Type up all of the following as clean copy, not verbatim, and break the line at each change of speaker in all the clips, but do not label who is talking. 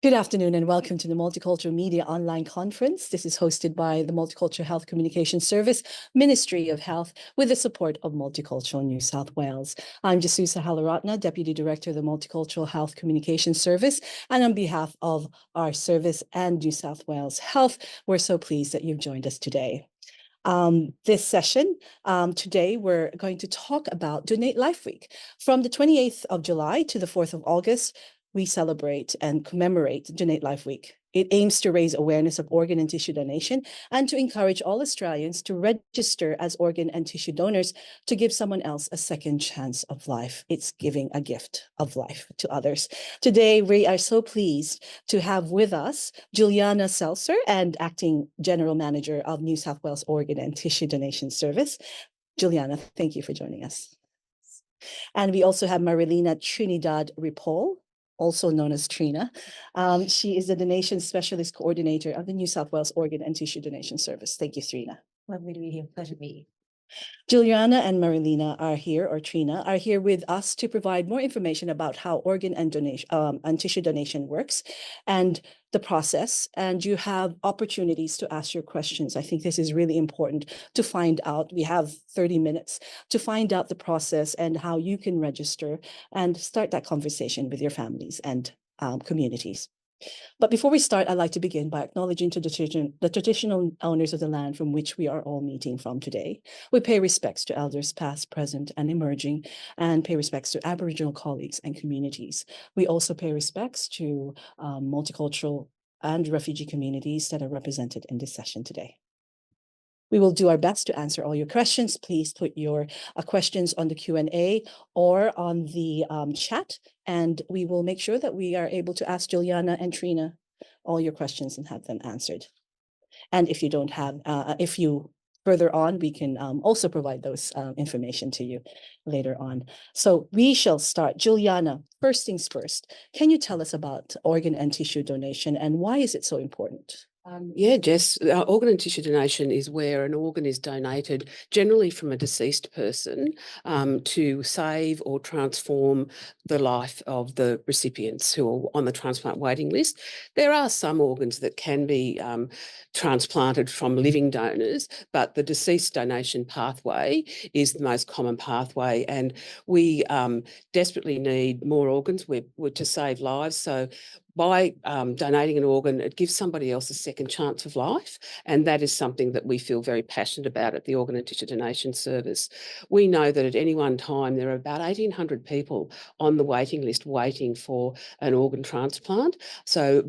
Good afternoon and welcome to the Multicultural Media Online Conference. This is hosted by the Multicultural Health Communication Service, Ministry of Health, with the support of Multicultural New South Wales. I'm Jesusa Helaratne, Deputy Director of the Multicultural Health Communication Service, and on behalf of our service and New South Wales Health, we're so pleased that you've joined us today. This session, today we're going to talk about Donate Life Week. From the 28th of July to the 4th of August, we celebrate and commemorate Donate Life Week. It aims to raise awareness of organ and tissue donation and to encourage all Australians to register as organ and tissue donors to give someone else a second chance of life. It's giving a gift of life to others. Today, we are so pleased to have with us Juliana Seltzer, and Acting General Manager of New South Wales Organ and Tissue Donation Service. Juliana, thank you for joining us. And we also have Marilena Trinidad Ripoll, also known as Trina. She is the Donation Specialist Coordinator of the New South Wales Organ and Tissue Donation Service. Thank you, Trina.
Lovely to be here. Pleasure to meet you.
Juliana and Marilena are here, or Trina, are here with us to provide more information about how organ and tissue donation works and the process. And you have opportunities to ask your questions. I think this is really important to find out. We have 30 minutes to find out the process and how you can register and start that conversation with your families and communities. But before we start, I'd like to begin by acknowledging the traditional owners of the land from which we are all meeting from today. We pay respects to elders past, present, and emerging, and pay respects to Aboriginal colleagues and communities. We also pay respects to multicultural and refugee communities that are represented in this session today. We will do our best to answer all your questions. Please put your questions on the Q&A or on the chat, and we will make sure that we are able to ask Juliana and Trina all your questions and have them answered. And if you don't have, if you further on, we can also provide those information to you later on. So we shall start. Juliana, first things first, can you tell us about organ and tissue donation and why is it so important?
Yeah, Jess, organ and tissue donation is where an organ is donated, generally from a deceased person, to save or transform the life of the recipients who are on the transplant waiting list. There are some organs that can be transplanted from living donors, but the deceased donation pathway is the most common pathway, and we desperately need more organs. We're to save lives, so by donating an organ, it gives somebody else a second chance of life. And that is something that we feel very passionate about at the Organ and Tissue Donation Service. We know that at any one time, there are about 1,800 people on the waiting list waiting for an organ transplant. So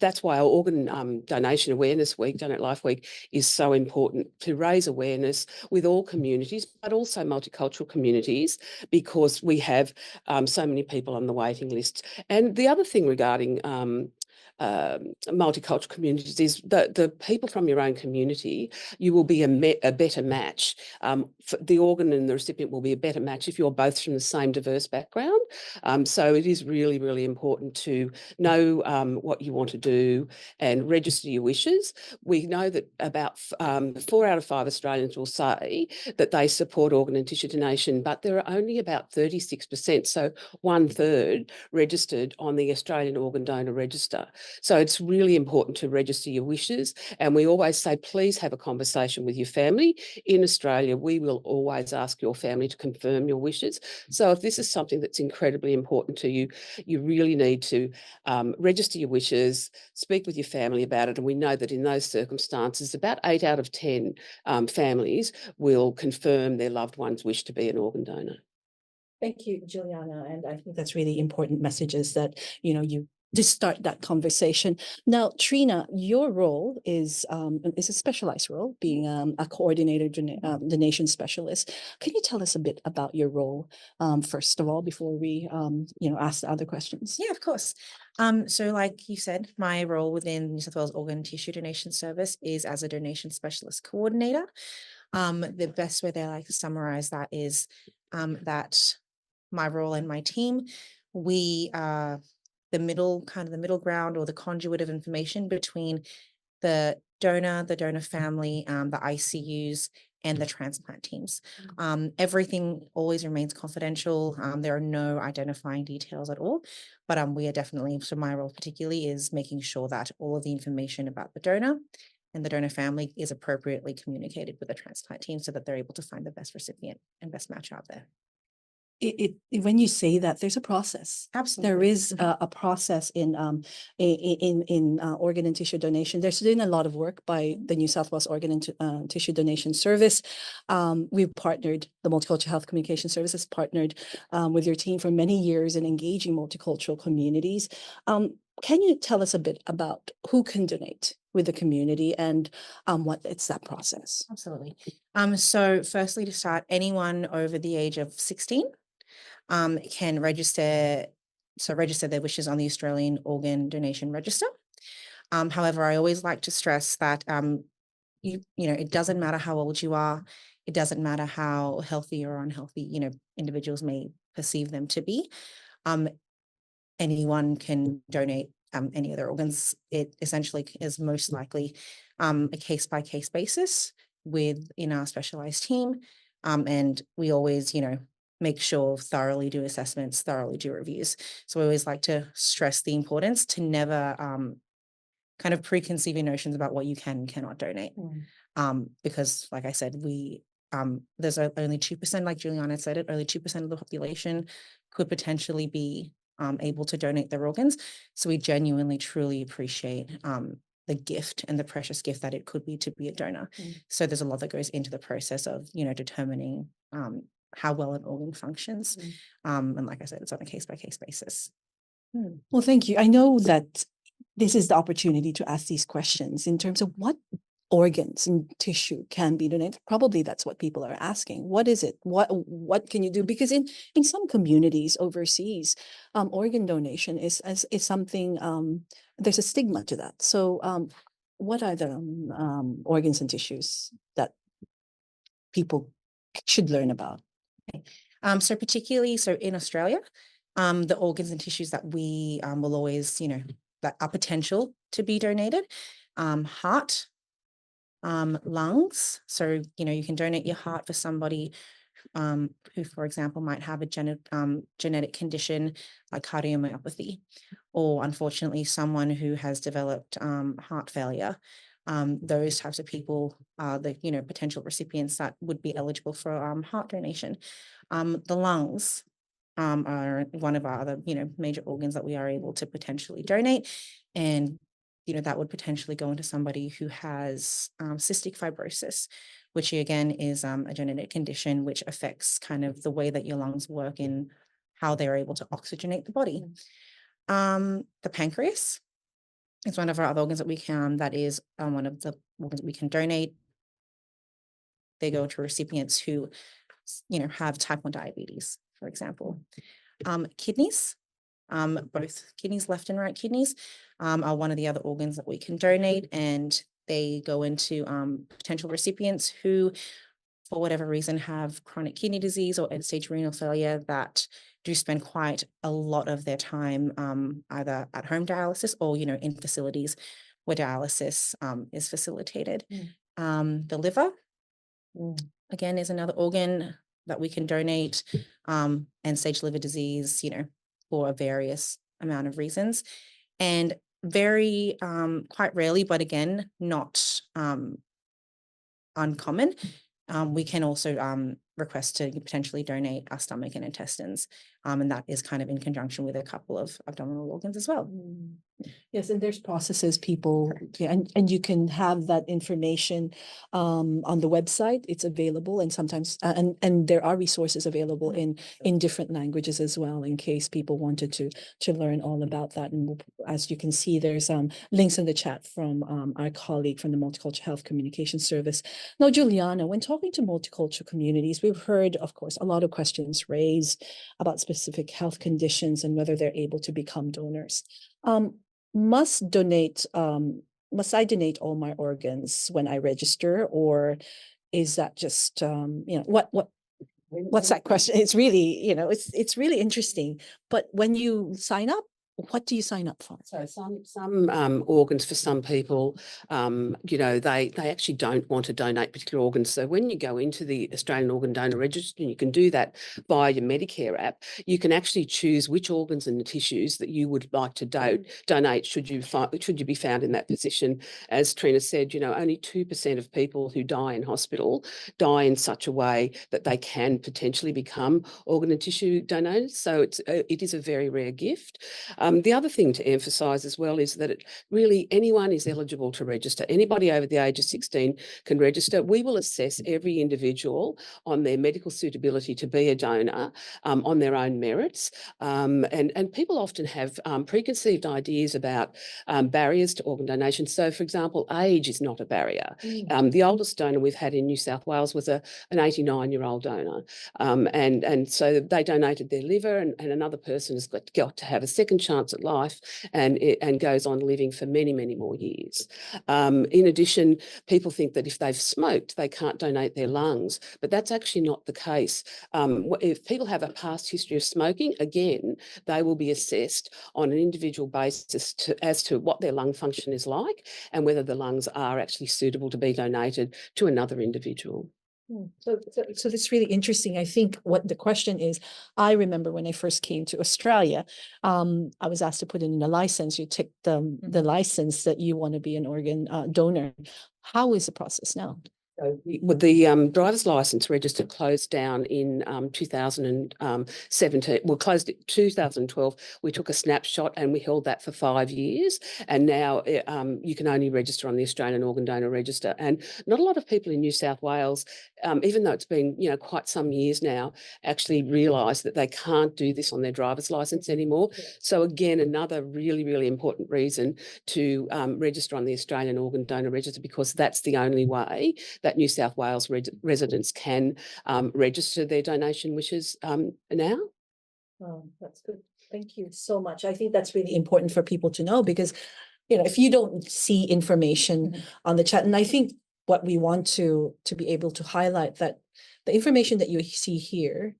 that's why our Organ Donation Awareness Week, Donate Life Week, is so important, to raise awareness with all communities, but also multicultural communities, because we have so many people on the waiting list. And the other thing regarding multicultural communities is that the people from your own community, you will be a better match. For the organ and the recipient will be a better match if you're both from the same diverse background. So it is really, really important to know what you want to do and register your wishes. We know that about 4 out of 5 Australians will say that they support organ and tissue donation, but there are only about 36%, so 1/3, registered on the Australian Organ Donor Register. So it's really important to register your wishes. And we always say, please have a conversation with your family. In Australia, we will always ask your family to confirm your wishes. So if this is something that's incredibly important to you, you really need to register your wishes, speak with your family about it. And we know that in those circumstances, about 8 out of 10 families will confirm their loved one's wish to be an organ donor.
Thank you, Juliana. And I think that's really important messages that, you to start that conversation. Now, Trina, your role is a specialized role, being a coordinator donation specialist. Can you tell us a bit about your role, first of all, before we ask the other questions?
Yeah, of course. So like you said, my role within New South Wales Organ and Tissue Donation Service is as a donation specialist coordinator. The best way that I like to summarize that is that my role and my team, we are the middle ground, or the conduit of information between the donor family, the ICUs, and the transplant teams. Everything always remains confidential. There are no identifying details at all, but we are definitely, so my role particularly is making sure that all of the information about the donor and the donor family is appropriately communicated with the transplant team so that they're able to find the best recipient and best match out there.
When you say that, there's a process.
Absolutely.
There is a process in organ and tissue donation. There's been a lot of work by the New South Wales Organ and Tissue Donation Service. We've partnered, the Multicultural Health Communication Service has partnered with your team for many years in engaging multicultural communities. Can you tell us a bit about who can donate with the community and what it's that process?
Absolutely. So firstly, to start, anyone over the age of 16 can register their wishes on the Australian Organ Donation Register. However, I always like to stress that it doesn't matter how old you are. It doesn't matter how healthy or unhealthy individuals may perceive them to be. Anyone can donate any of their organs. It essentially is most likely a case-by-case basis within our specialized team. And we always, make sure thoroughly do assessments, thoroughly do reviews. So we always like to stress the importance to never kind of preconceive your notions about what you can and cannot donate. Because like I said, there's only 2%, like Juliana said it, only 2% of the population could potentially be able to donate their organs. So we genuinely, truly appreciate the gift and the precious gift that it could be to be a donor. So there's a lot that goes into the process of, determining how well an organ functions. And like I said, it's on a case-by-case basis.
Well, thank you. I know that this is the opportunity to ask these questions in terms of what organs and tissue can be donated. Probably that's what people are asking. What is it? What can you do? Because in some communities overseas, organ donation is something, there's a stigma to that. So what are the organs and tissues that people should learn about?
So particularly, in Australia, the organs and tissues that we will always, that are potential to be donated, heart, lungs. So, you can donate your heart for somebody who, for example, might have a genetic condition like cardiomyopathy, or unfortunately, someone who has developed heart failure. Those types of people are the, potential recipients that would be eligible for heart donation. The lungs are one of our other, major organs that we are able to potentially donate. And, that would potentially go into somebody who has cystic fibrosis, which again is a genetic condition which affects kind of the way that your lungs work and how they're able to oxygenate the body. The pancreas is one of our other organs that we can, that is one of the organs we can donate. They go to recipients who, have type 1 diabetes, for example. Kidneys, both kidneys, left and right kidneys, are one of the other organs that we can donate, and they go into potential recipients who, for whatever reason, have chronic kidney disease or end-stage renal failure that do spend quite a lot of their time either at home dialysis or, in facilities where dialysis is facilitated. The liver, again, is another organ that we can donate, end-stage liver disease, for a various amount of reasons. And very, quite rarely, but again, not uncommon, we can also request to potentially donate our stomach and intestines. And that is kind of in conjunction with a couple of abdominal organs as well.
Yes, and there's processes people, and you can have that information on the website. It's available, and sometimes and there are resources available in different languages as well, in case people wanted to learn all about that. And as you can see, there's links in the chat from our colleague from the Multicultural Health Communication Service. Now, Juliana, when talking to multicultural communities, we've heard, of course, a lot of questions raised about specific health conditions and whether they're able to become donors. Must I donate all my organs when I register, or is that just what's that question? It's really, it's really interesting. But when you sign up, what do you sign up for?
So some organs for some people, they actually don't want to donate particular organs. So when you go into the Australian Organ Donor Register, and you can do that via your Medicare app, you can actually choose which organs and tissues that you would like to donate should you be found in that position. As Trina said, only 2% of people who die in hospital die in such a way that they can potentially become organ and tissue donors. So it is a very rare gift. The other thing to emphasise as well is that really anyone is eligible to register. Anybody over the age of 16 can register. We will assess every individual on their medical suitability to be a donor on their own merits. And people often have preconceived ideas about barriers to organ donation. So, for example, age is not a barrier. The oldest donor we've had in New South Wales was an 89-year-old donor. And so they donated their liver, and another person has got to have a second chance at life and goes on living for many, many more years. In addition, people think that if they've smoked, they can't donate their lungs, but that's actually not the case. If people have a past history of smoking, again, they will be assessed on an individual basis as to what their lung function is like and whether the lungs are actually suitable to be donated to another individual.
So that's really interesting. I think what the question is, I remember when I first came to Australia, I was asked to put in a license. You take the license that you want to be an organ donor. How is the process now?
So with the driver's license register closed down in 2017, well, closed in 2012. We took a snapshot and we held that for 5 years. And now you can only register on the Australian Organ Donor Register. And not a lot of people in New South Wales, even though it's been quite some years now, actually realise that they can't do this on their driver's license anymore. So again, another really, really important reason to register on the Australian Organ Donor Register, because that's the only way that New South Wales residents can register their donation wishes now.
Oh, that's good. Thank you so much. I think that's really important for people to know, because, if you don't see information on the chat, and I think what we want to be able to highlight that the information that you see here,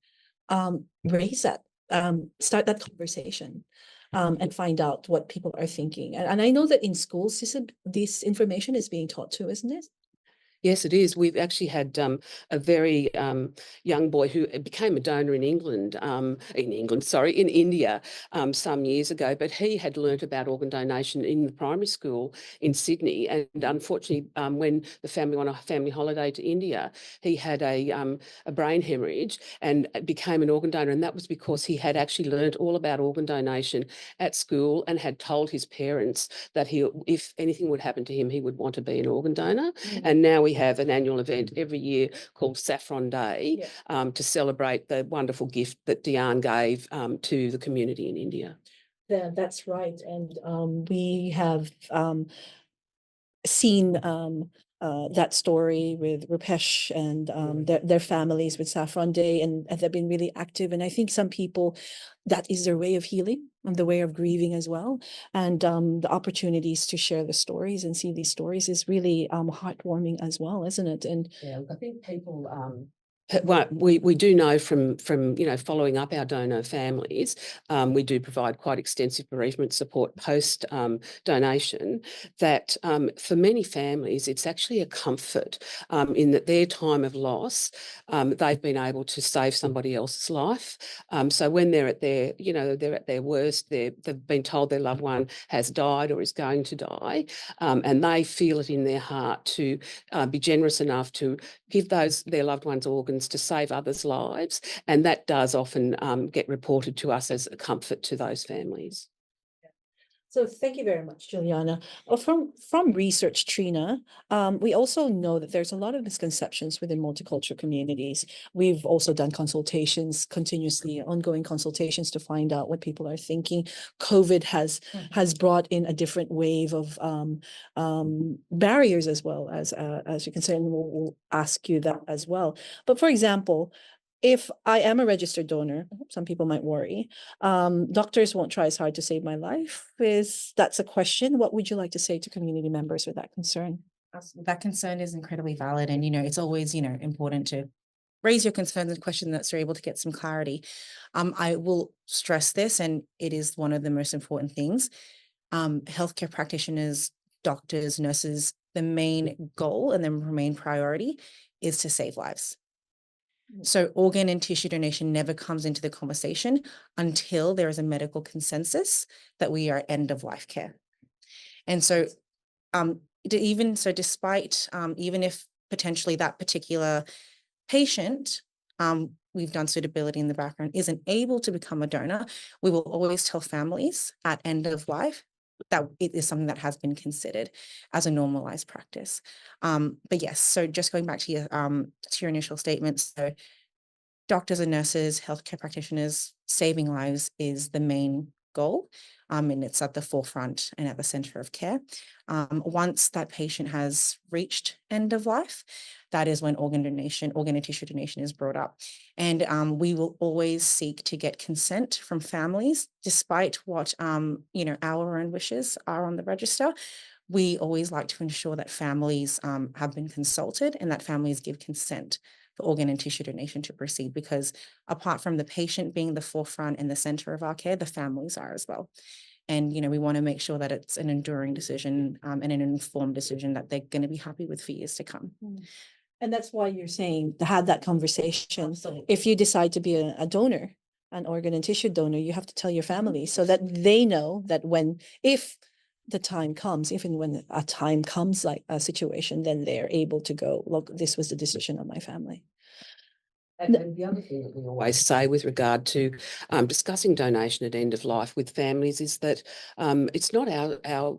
raise that, start that conversation. And find out what people are thinking. And I know that in schools, this information is being taught too, isn't it?
Yes, it is. We've actually had a very young boy who became a donor in India some years ago, but he had learnt about organ donation in the primary school in Sydney. And unfortunately, when the family went on a family holiday to India, he had a brain hemorrhage and became an organ donor. And that was because he had actually learnt all about organ donation at school and had told his parents that if anything would happen to him, he would want to be an organ donor. And now we have an annual event every year called Saffron Day to celebrate the wonderful gift that Diane gave to the community in India.
Yeah, that's right. And we have seen that story with Rupesh and their families with Saffron Day, and they've been really active. And I think some people, that is their way of healing and the way of grieving as well. And the opportunities to share the stories and see these stories is really heartwarming as well, isn't it? And
yeah, I think people well, we do know from following up our donor families, we do provide quite extensive bereavement support post donation. That for many families, it's actually a comfort in that their time of loss, they've been able to save somebody else's life. So when they're at their they're at their worst, they've been told their loved one has died or is going to die, and they feel it in their heart to be generous enough to give their loved ones organs to save others' lives, and that does often get reported to us as a comfort to those families.
so thank you very much, Juliana. From research, Trina, we also know that there's a lot of misconceptions within multicultural communities. We've also done consultations continuously, ongoing consultations to find out what people are thinking. COVID has brought in a different wave of barriers as well, as you can say, and we'll ask you that as well. But for example, if I am a registered donor, some people might worry, doctors won't try as hard to save my life. That's a question. What would you like to say to community members with that concern?
That concern is incredibly valid. And, it's always, important to raise your concerns and questions that you're able to get some clarity. I will stress this, and it is one of the most important things. Healthcare practitioners, doctors, nurses, the main goal and the main priority is to save lives. So organ and tissue donation never comes into the conversation until there is a medical consensus that we are at end of life care. And so despite even if potentially that particular patient, we've done suitability in the background, isn't able to become a donor, we will always tell families at end of life that it is something that has been considered as a normalized practice. But yes, so just going back to your initial statement, so doctors and nurses, healthcare practitioners, saving lives is the main goal. And it's at the forefront and at the center of care. Once that patient has reached end of life, that is when organ and tissue donation is brought up. And we will always seek to get consent from families, despite what our own wishes are on the register. We always like to ensure that families have been consulted and that families give consent for organ and tissue donation to proceed, because apart from the patient being the forefront and the center of our care, the families are as well. And, we want to make sure that it's an enduring decision and an informed decision that they're going to be happy with for years to come.
And that's why you're saying to have that conversation.
Absolutely.
If you decide to be a donor, an organ and tissue donor, you have to tell your family so that they know that if the time comes, if and when a time comes, like a situation, then they're able to go, look, this was the decision of my family.
And the other thing that we always say with regard to discussing donation at end of life with families is that it's not our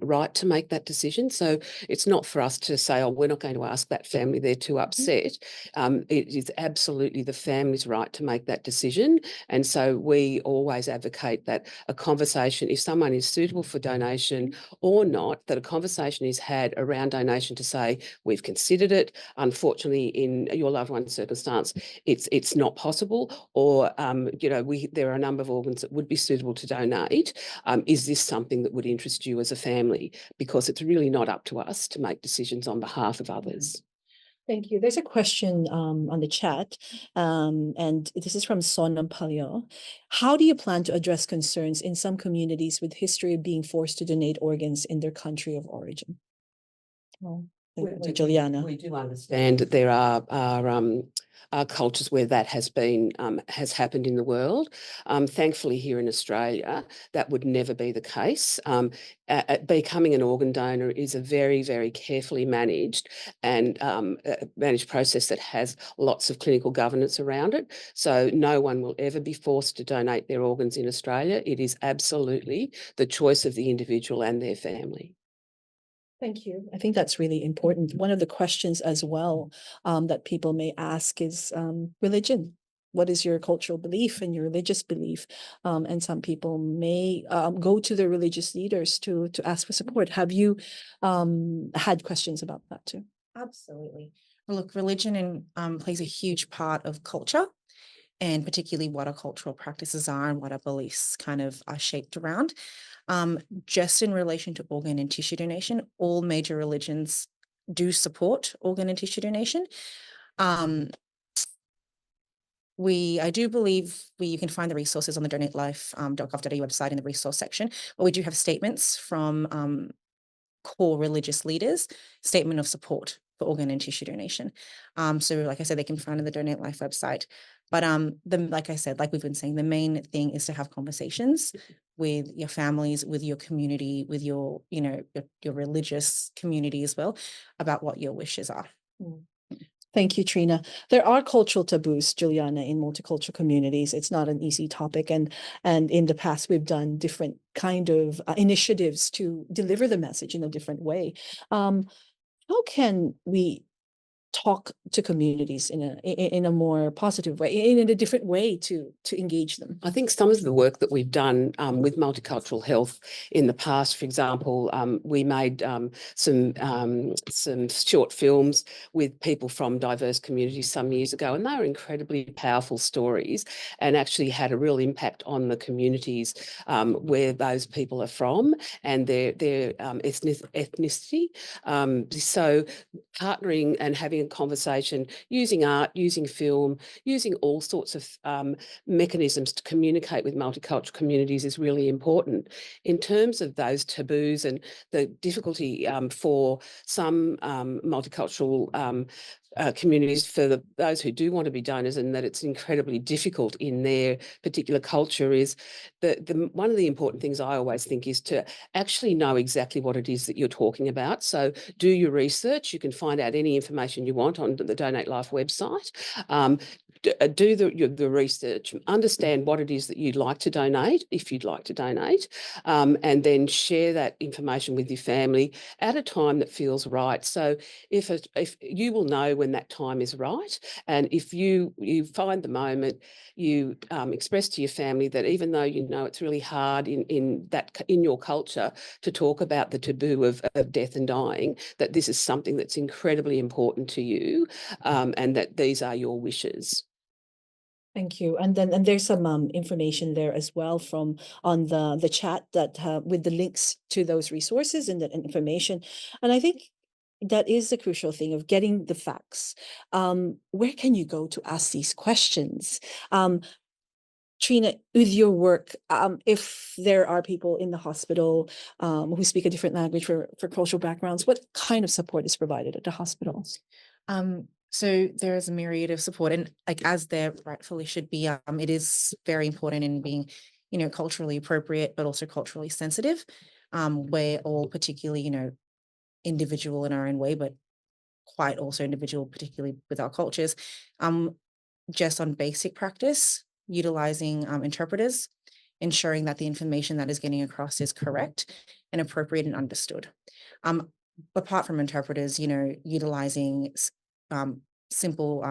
right to make that decision. So it's not for us to say, oh, we're not going to ask that family, they're too upset. It is absolutely the family's right to make that decision. And so we always advocate that a conversation, if someone is suitable for donation or not, that a conversation is had around donation to say, we've considered it. Unfortunately, in your loved one's circumstance, it's not possible, or there are a number of organs that would be suitable to donate. Is this something that would interest you as a family? Because it's really not up to us to make decisions on behalf of others.
Thank you. There's a question on the chat, and this is from Sonam Palyo. How do you plan to address concerns in some communities with history of being forced to donate organs in their country of origin? Well, Juliana.
We do understand that there are cultures where that has happened in the world. Thankfully, here in Australia, that would never be the case. Becoming an organ donor is a very, very carefully managed process that has lots of clinical governance around it. So no one will ever be forced to donate their organs in Australia. It is absolutely the choice of the individual and their family.
Thank you. I think that's really important. One of the questions as well that people may ask is religion. What is your cultural belief and your religious belief? And some people may go to their religious leaders to ask for support. Have you had questions about that too?
Absolutely. Well, look, religion plays a huge part of culture, and particularly what our cultural practices are and what our beliefs kind of are shaped around. Just in relation to organ and tissue donation, all major religions do support organ and tissue donation. I do believe you can find the resources on the donatelife.gov.au website in the resource section, but we do have statements from core religious leaders, statement of support for organ and tissue donation. So like I said, they can find on the Donate Life website. But like I said, like we've been saying, the main thing is to have conversations with your families, with your community, with your religious community as well, about what your wishes are.
Thank you, Trina. There are cultural taboos, Juliana, in multicultural communities. It's not an easy topic. And in the past, we've done different kind of initiatives to deliver the message in a different way. How can we talk to communities in a more positive way, in a different way to engage them?
I think some of the work that we've done with multicultural health in the past, for example, we made some short films with people from diverse communities some years ago, and they were incredibly powerful stories and actually had a real impact on the communities where those people are from and their ethnicity. So partnering and having having a conversation, using art, using film, using all sorts of mechanisms to communicate with multicultural communities is really important. In terms of those taboos and the difficulty for some multicultural communities, for those who do want to be donors, and that it's incredibly difficult in their particular culture, is one of the important things I always think is to actually know exactly what it is that you're talking about. So do your research. You can find out any information you want on the Donate Life website. Do the research, understand what it is that you'd like to donate, if you'd like to donate, and then share that information with your family at a time that feels right. So if you will know when that time is right, and if you find the moment, you express to your family that even though you know it's really hard in your culture to talk about the taboo of death and dying, that this is something that's incredibly important to you, and that these are your wishes.
Thank you. And there's some information there as well from on the chat that with the links to those resources and that information. And I think that is the crucial thing of getting the facts. Where can you go to ask these questions? Trina, with your work, if there are people in the hospital who speak a different language for cultural backgrounds, what kind of support is provided at the hospitals?
So there is a myriad of support, and like as there rightfully should be, it is very important in being, culturally appropriate, but also culturally sensitive. We're all particularly, individual in our own way, but quite also individual, particularly with our cultures. Just on basic practice, utilizing interpreters, ensuring that the information that is getting across is correct and appropriate and understood. Apart from interpreters, utilizing simple,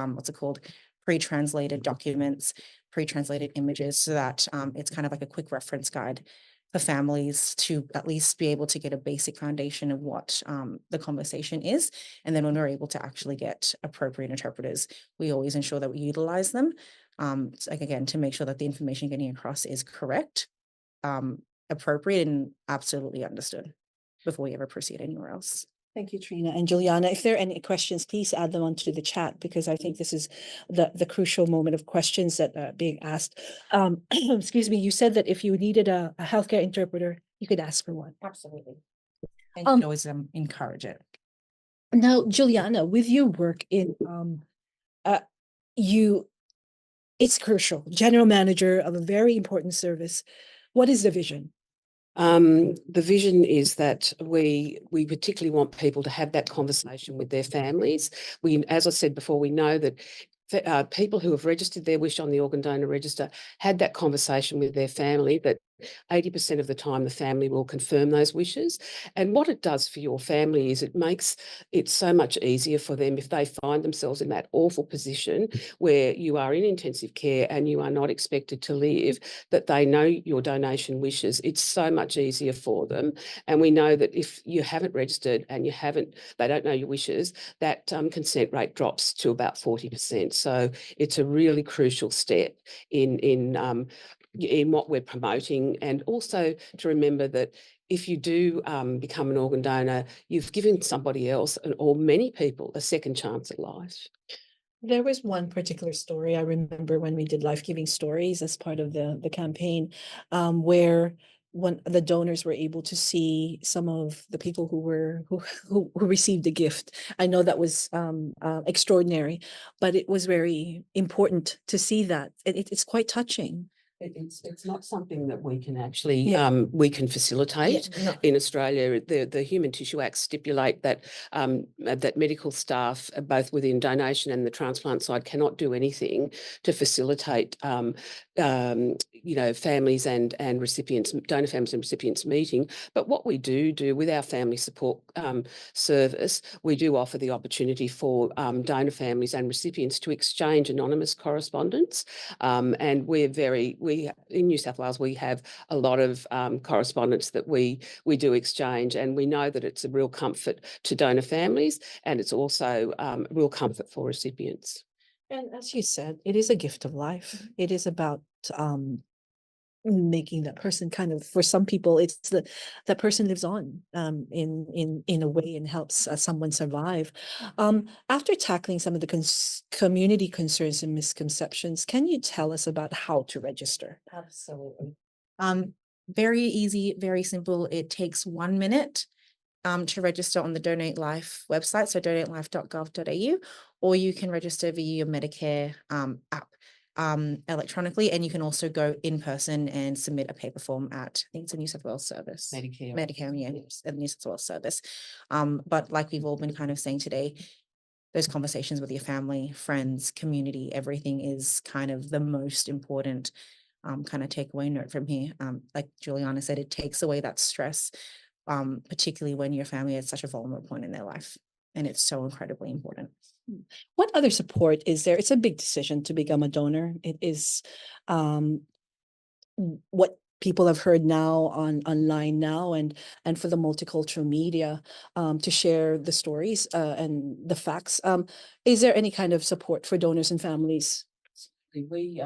pre-translated documents, pre-translated images, so that it's kind of like a quick reference guide for families to at least be able to get a basic foundation of what the conversation is. And then when we're able to actually get appropriate interpreters, we always ensure that we utilize them, again, to make sure that the information getting across is correct, appropriate, and absolutely understood before we ever proceed anywhere else.
Thank you, Trina. And Juliana, if there are any questions, please add them onto the chat, because I think this is the crucial moment of questions that are being asked. Excuse me, you said that if you needed a healthcare interpreter, you could ask for one.
Absolutely. And you can always encourage it.
Now, Juliana, with your work in it's crucial, general manager of a very important service. What is the vision?
The vision is that we particularly want people to have that conversation with their families. As I said before, we know that people who have registered their wish on the organ donor register had that conversation with their family, that 80% of the time the family will confirm those wishes. And what it does for your family is it makes it so much easier for them if they find themselves in that awful position where you are in intensive care and you are not expected to live, that they know your donation wishes. It's so much easier for them. And we know that if you haven't registered and they don't know your wishes, that consent rate drops to about 40%. So it's a really crucial step in what we're promoting, and also to remember that if you do become an organ donor, you've given somebody else or many people a second chance at life.
There was one particular story I remember when we did Life Giving Stories as part of the campaign, where when the donors were able to see some of the people who received the gift. I know that was extraordinary, but it was very important to see that. It's quite touching.
It's not something that we can actually we can facilitate.
No.
In Australia. The Human Tissue Acts stipulate that that medical staff, both within donation and the transplant side, cannot do anything to facilitate families and recipients, donor families and recipients meeting. But what we do with our family support service, we do offer the opportunity for donor families and recipients to exchange anonymous correspondence, and in New South Wales, we have a lot of correspondence that we do exchange, and we know that it's a real comfort to donor families, and it's also real comfort for recipients.
And as you said, it is a gift of life. It is about making that person kind of, for some people, it's that person lives on in a way and helps someone survive. After tackling some of the community concerns and misconceptions, can you tell us about how to register?
Absolutely. Very easy, very simple. It takes 1 minute to register on the Donate Life website, so donatelife.gov.au, or you can register via your Medicare app electronically, and you can also go in person and submit a paper form at, I think it's a New South Wales service. Medicare, yeah, a New South Wales service. But like we've all been kind of saying today, those conversations with your family, friends, community, everything is kind of the most important kind of takeaway note from here. Like Juliana said, it takes away that stress, particularly when your family is at such a vulnerable point in their life. And it's so incredibly important.
What other support is there? It's a big decision to become a donor. It is what people have heard now online now, and for the multicultural media to share the stories and the facts. Is there any kind of support for donors and families?
We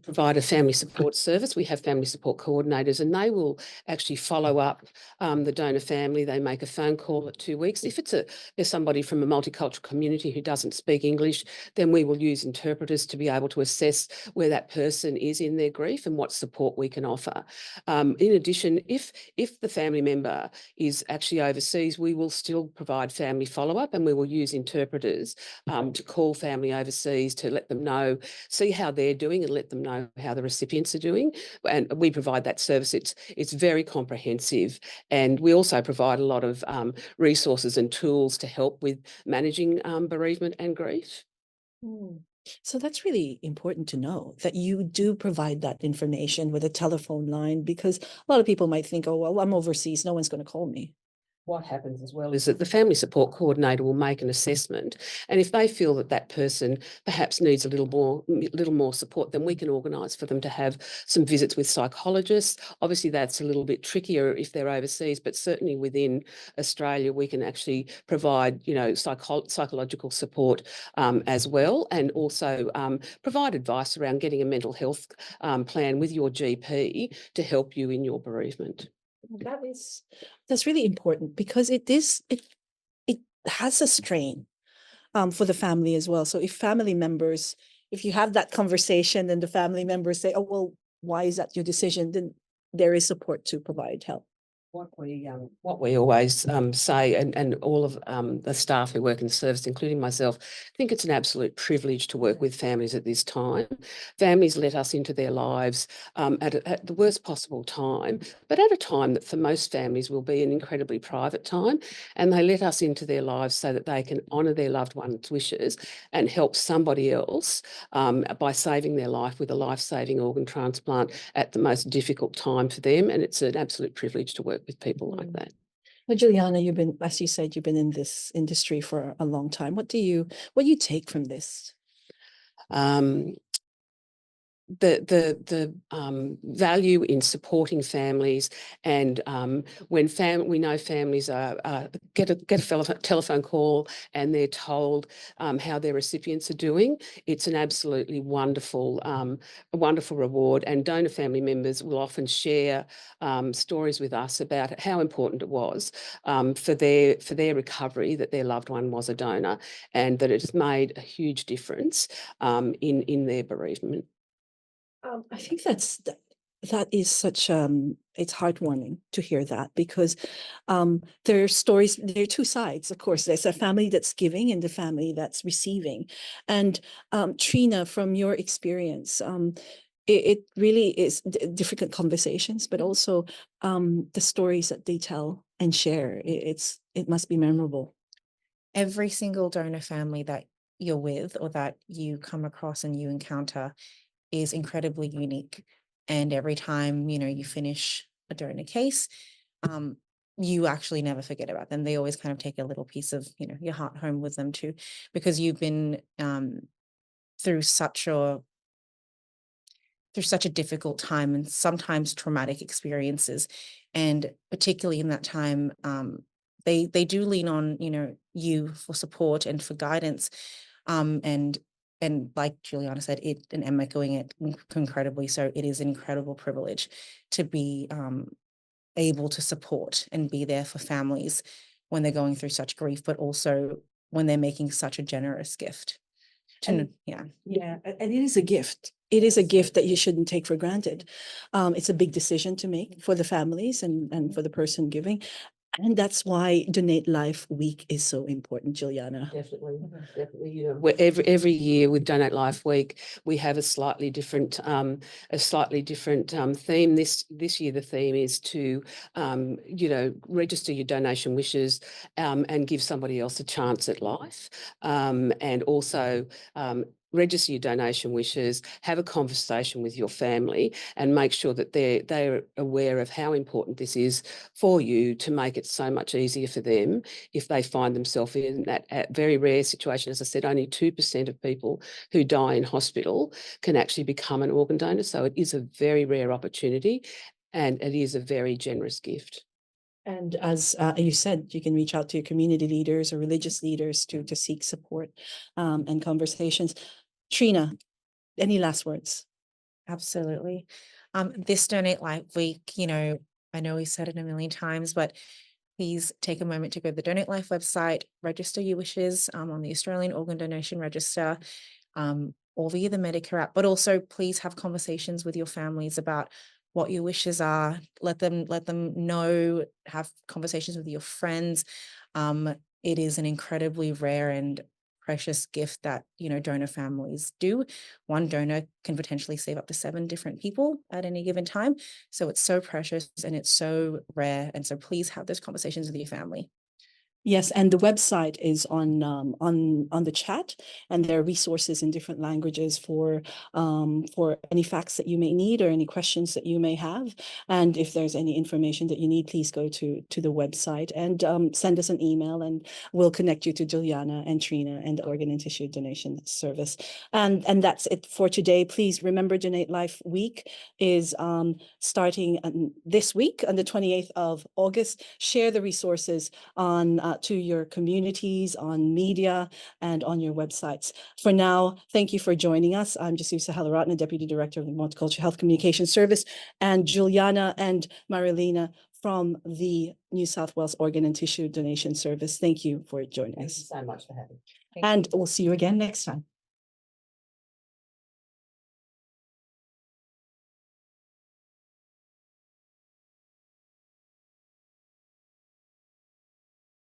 provide a family support service. We have family support coordinators, and they will actually follow up the donor family. They make a phone call at 2 weeks. If there's somebody from a multicultural community who doesn't speak English, then we will use interpreters to be able to assess where that person is in their grief and what support we can offer. In addition, if the family member is actually overseas, we will still provide family follow-up, and we will use interpreters to call family overseas to let them know, see how they're doing, and let them know how the recipients are doing. And we provide that service. It's very comprehensive, and we also provide a lot of resources and tools to help with managing bereavement and grief.
So that's really important to know, that you do provide that information with a telephone line, because a lot of people might think, oh, well, I'm overseas, no one's going to call me.
What happens as well is that the family support coordinator will make an assessment, and if they feel that that person perhaps needs a little more support, then we can organise for them to have some visits with psychologists. Obviously, that's a little bit trickier if they're overseas, but certainly within Australia, we can actually provide, psychological support as well, and also provide advice around getting a mental health plan with your GP to help you in your bereavement.
That's really important, because it has a strain for the family as well. So if you have that conversation and the family members say, oh, well, why is that your decision? Then there is support to provide help.
What we always say, and all of the staff who work in the service, including myself, think it's an absolute privilege to work with families at this time. Families let us into their lives at the worst possible time, but at a time that for most families will be an incredibly private time, and they let us into their lives so that they can honour their loved one's wishes and help somebody else by saving their life with a life-saving organ transplant at the most difficult time for them. And it's an absolute privilege to work with people like that.
Well, Juliana, as you said, you've been in this industry for a long time. What do you take from this?
The value in supporting families, and when we know families get a telephone call and they're told how their recipients are doing, it's an absolutely wonderful reward. And donor family members will often share stories with us about how important it was for their recovery that their loved one was a donor, and that it has made a huge difference in their bereavement.
I think that is such it's heartwarming to hear that, because there are stories, there are two sides. Of course, there's a family that's giving and the family that's receiving. And Trina, from your experience, it really is difficult conversations, but also the stories that they tell and share. It must be memorable.
Every single donor family that you're with or that you come across and you encounter is incredibly unique. And every time, you finish a donor case, you actually never forget about them. They always kind of take a little piece of, your heart home with them too, because you've been through such a difficult time and sometimes traumatic experiences. And particularly in that time, they do lean on, you for support and for guidance. And and like Juliana said, and I'm echoing it incredibly. So it is an incredible privilege to be able to support and be there for families when they're going through such grief, but also when they're making such a generous gift.
And
Yeah,
and it is a gift. It is a gift that you shouldn't take for granted. It's a big decision to make for the families and for the person giving. And that's why Donate Life Week is so important, Juliana.
Definitely, definitely. You know, every year with Donate Life Week, we have a slightly different theme. This year, the theme is to register your donation wishes and give somebody else a chance at life, and also register your donation wishes, have a conversation with your family, and make sure that they're aware of how important this is for you, to make it so much easier for them if they find themselves in that very rare situation. As I said, only 2% of people who die in hospital can actually become an organ donor. So it is a very rare opportunity, and it is a very generous gift.
And as you said, you can reach out to your community leaders or religious leaders to seek support and conversations. Trina, any last words?
absolutely. This Donate Life Week, I know we said it a million times, but please take a moment to go to the Donate Life website, register your wishes on the Australian Organ Donation Register, or via the Medicare app, but also please have conversations with your families about what your wishes are. Let them know, have conversations with your friends. It is an incredibly rare and precious gift that, donor families do. One donor can potentially save up to 7 different people at any given time. So it's so precious and it's so rare. And so please have those conversations with your family.
Yes, and the website is on the chat, and there are resources in different languages for any facts that you may need or any questions that you may have. And if there's any information that you need, please go to the website and send us an email, and we'll connect you to Juliana and Trina and the Organ and Tissue Donation Service. And that's it for today. Please remember, Donate Life Week is starting this week on the 28th of August. Share the resources on to your communities, on media, and on your websites. For now, thank you for joining us. I'm Jesusa Helaratne, Deputy Director of the Multicultural Health Communication Service, and Juliana and Marilena from the New South Wales Organ and Tissue Donation Service. Thank you for joining us.
Thank you so much for having me.
And we'll see you again next time.